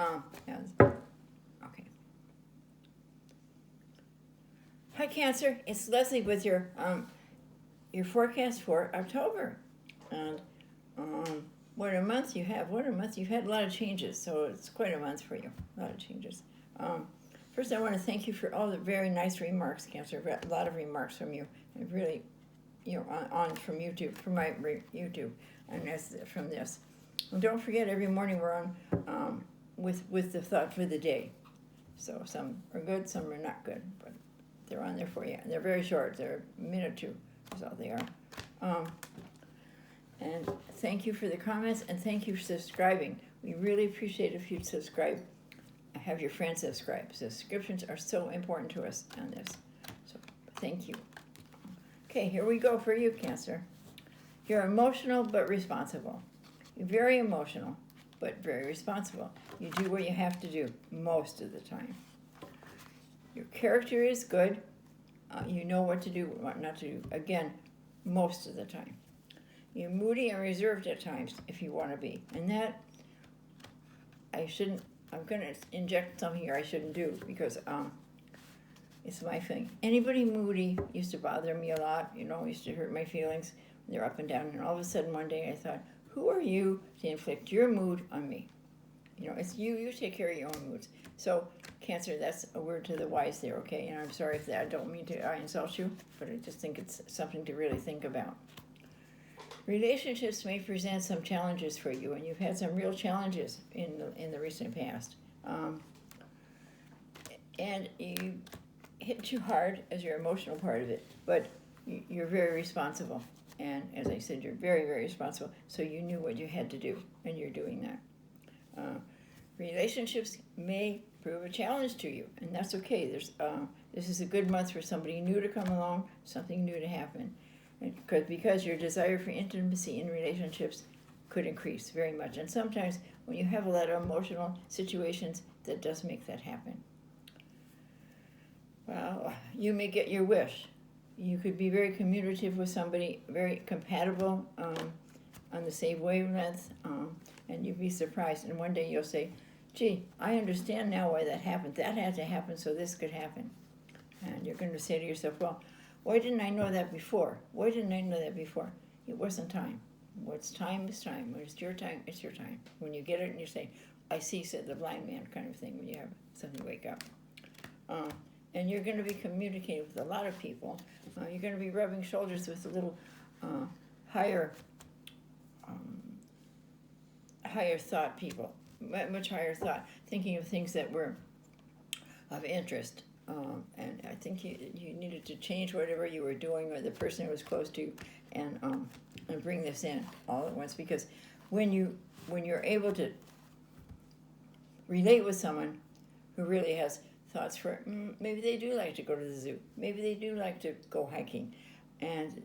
Okay. Hi, Cancer. It's Leslie with your forecast for October. And what a month you have. What a month. You've had a lot of changes, so it's quite a month for you. A lot of changes. First, I want to thank you for all the very nice remarks, Cancer. I've got a lot of remarks from you. And really, on from YouTube, from my YouTube, and from this. And don't forget, every morning we're on with the thought for the day. So some are good, some are not good, but they're on there for you. And they're very short. They're a minute or two. That's all they are. And thank you for the comments, and thank you for subscribing. We really appreciate if you'd subscribe. Have your friends subscribe. Subscriptions are so important to us on this. So thank you. Okay, here we go for you, Cancer. You're emotional but responsible. You're very emotional but very responsible. You do what you have to do most of the time. Your character is good. You know what to do, what not to do. Again, most of the time. You're moody and reserved at times if you want to be. And that, I'm going to inject something here I shouldn't do because it's my thing. Anybody moody used to bother me a lot, used to hurt my feelings. They're up and down. And all of a sudden one day I thought, who are you to inflict your mood on me? It's you take care of your own moods. So, Cancer, that's a word to the wise there, okay? And I'm sorry if I don't mean to insult you, but I just think it's something to really think about. Relationships may present some challenges for you, and you've had some real challenges in the recent past. And you hit too hard as your emotional part of it, but you're very responsible. And as I said, you're very, very responsible, so you knew what you had to do, and you're doing that. Relationships may prove a challenge to you, and that's okay. This is a good month for somebody new to come along, something new to happen. Because your desire for intimacy in relationships could increase very much. And sometimes when you have a lot of emotional situations, that does make that happen. Well, you may get your wish. You could be very communicative with somebody, very compatible on the same wavelength, and you'd be surprised. And one day you'll say, gee, I understand now why that happened. That had to happen so this could happen. And you're going to say to yourself, well, why didn't I know that before? Why didn't I know that before? It wasn't time. What's time is time. When it's your time, it's your time. When you get it and you say, I see, said the blind man kind of thing, when you have something wake up. And you're going to be communicating with a lot of people. You're going to be rubbing shoulders with a little higher thought people, much higher thought, thinking of things that were of interest. And I think you needed to change whatever you were doing or the person who was close to you and bring this in all at once. Because when you're able to relate with someone who really has thoughts for, maybe they do like to go to the zoo, maybe they do like to go hiking, and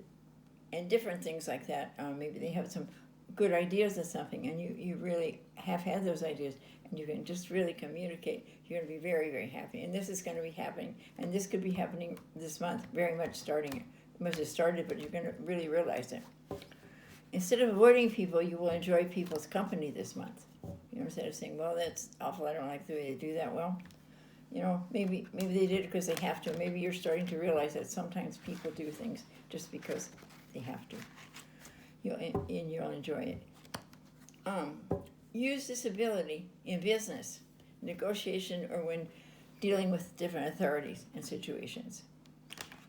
different things like that. Maybe they have some good ideas of something, and you really have had those ideas, and you can just really communicate. You're going to be very, very happy, and this is going to be happening, and this could be happening this month, very much starting it. It must have started, but you're going to really realize it. Instead of avoiding people, you will enjoy people's company this month. Instead of saying, well, that's awful, I don't like the way they do that. Well, maybe they did it because they have to. Maybe you're starting to realize that sometimes people do things just because they have to. You'll enjoy it. Use this ability in business, negotiation, or when dealing with different authorities and situations.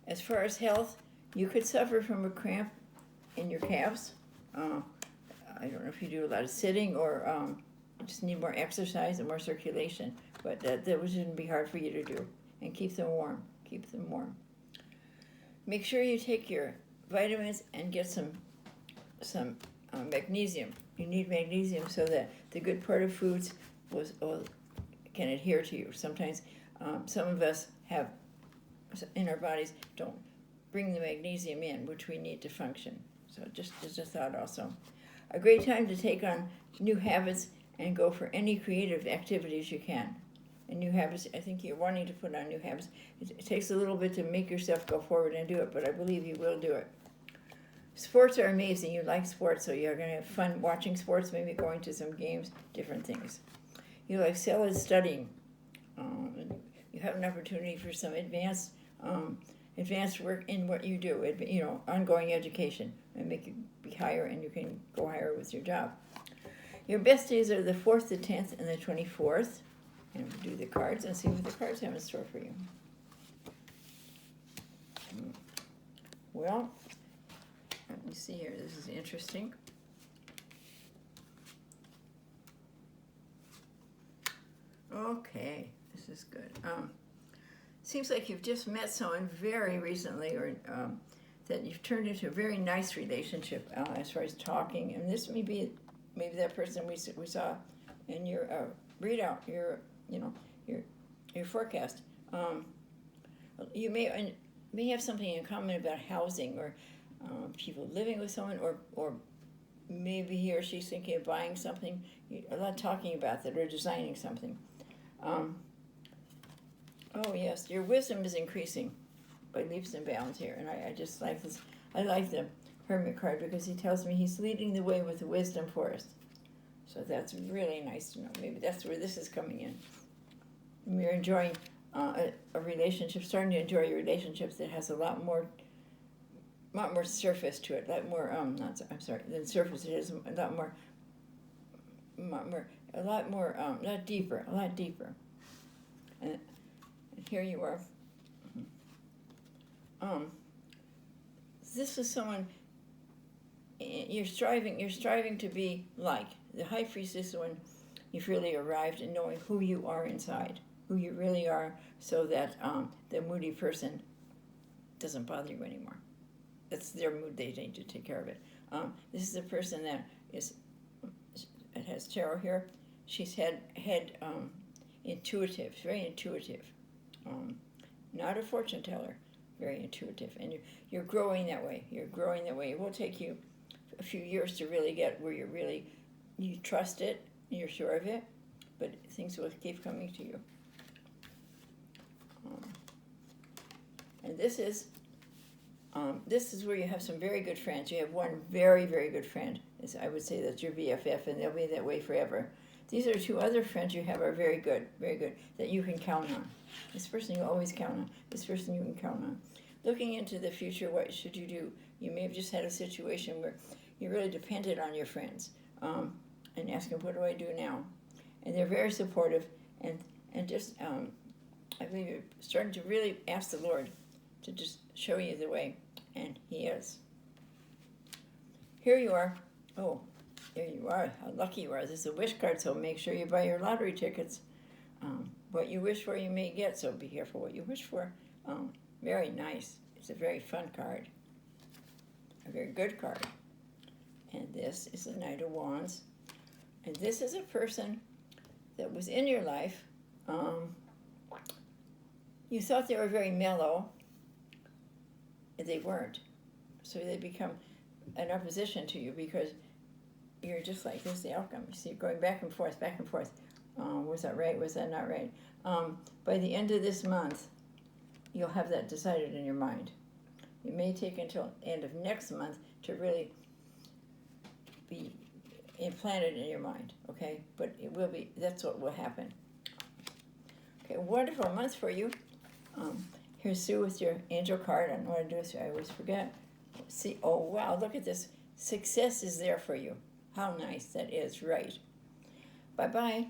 As far as health, you could suffer from a cramp in your calves. I don't know if you do a lot of sitting or just need more exercise and more circulation, but that shouldn't be hard for you to do. And keep them warm. Keep them warm. Make sure you take your vitamins and get some magnesium. You need magnesium so that the good part of foods can adhere to you. Sometimes some of us have in our bodies don't bring the magnesium in, which we need to function. So just a thought also. A great time to take on new habits and go for any creative activities you can. And new habits, I think you're wanting to put on new habits. It takes a little bit to make yourself go forward and do it, but I believe you will do it. Sports are amazing. You like sports, so you're going to have fun watching sports, maybe going to some games, different things. You excel at studying. You have an opportunity for some advanced work in what you do. Ongoing education and make you be higher, and you can go higher with your job. Your best days are the 4th, the 10th, and the 24th. And we'll do the cards and see what the cards have in store for you. Well, let me see here. This is interesting. Okay, this is good. Seems like you've just met someone very recently, or that you've turned into a very nice relationship as far as talking. And this may be that person we saw in your readout, your forecast. You may have something in common about housing, or people living with someone, or maybe he or she's thinking of buying something. A lot talking about that, or designing something. Oh yes, your wisdom is increasing by leaps and bounds here, and I just like this. I like the Hermit card because he tells me he's leading the way with the wisdom forest. So that's really nice to know. Maybe that's where this is coming in. You're enjoying a relationship, starting to enjoy your relationships that has a lot more surface to it. A lot more than surface. It has a lot deeper. And here you are. This is someone you're striving to be like. The High Priestess, when you've really arrived in knowing who you are inside, who you really are, so that the moody person doesn't bother you anymore. That's their mood. They need to take care of it. This is a person that has tarot here. She's head intuitive, very intuitive. Not a fortune teller, very intuitive. And you're growing that way. It will take you a few years to really get where you trust it, you're sure of it, but things will keep coming to you. And this is where you have some very good friends. You have one very, very good friend. I would say that's your BFF, and they'll be that way forever. These are 2 other friends you have are very good, that you can count on. This person you always count on. This person you can count on. Looking into the future, what should you do? You may have just had a situation where you really depended on your friends, and asking, what do I do now? And they're very supportive, and just I believe you're starting to really ask the Lord to just show you the way, and He is. Here you are. Oh, there you are. How lucky you are. This is a wish card, so make sure you buy your lottery tickets. What you wish for, you may get, so be careful what you wish for. Very nice. It's a very fun card. A very good card. And this is the Knight of Wands. And this is a person that was in your life. You thought they were very mellow, and they weren't. So they become an opposition to you because you're just like, this is the outcome. You see, going back and forth. Was that right? Was that not right? By the end of this month, you'll have that decided in your mind. It may take until the end of next month to really be implanted in your mind, okay? But it will be, that's what will happen. Okay, wonderful month for you. Here's Sue with your angel card. I don't know what to do with you. I always forget. See, oh wow, look at this. Success is there for you. How nice that is, right? Bye-bye.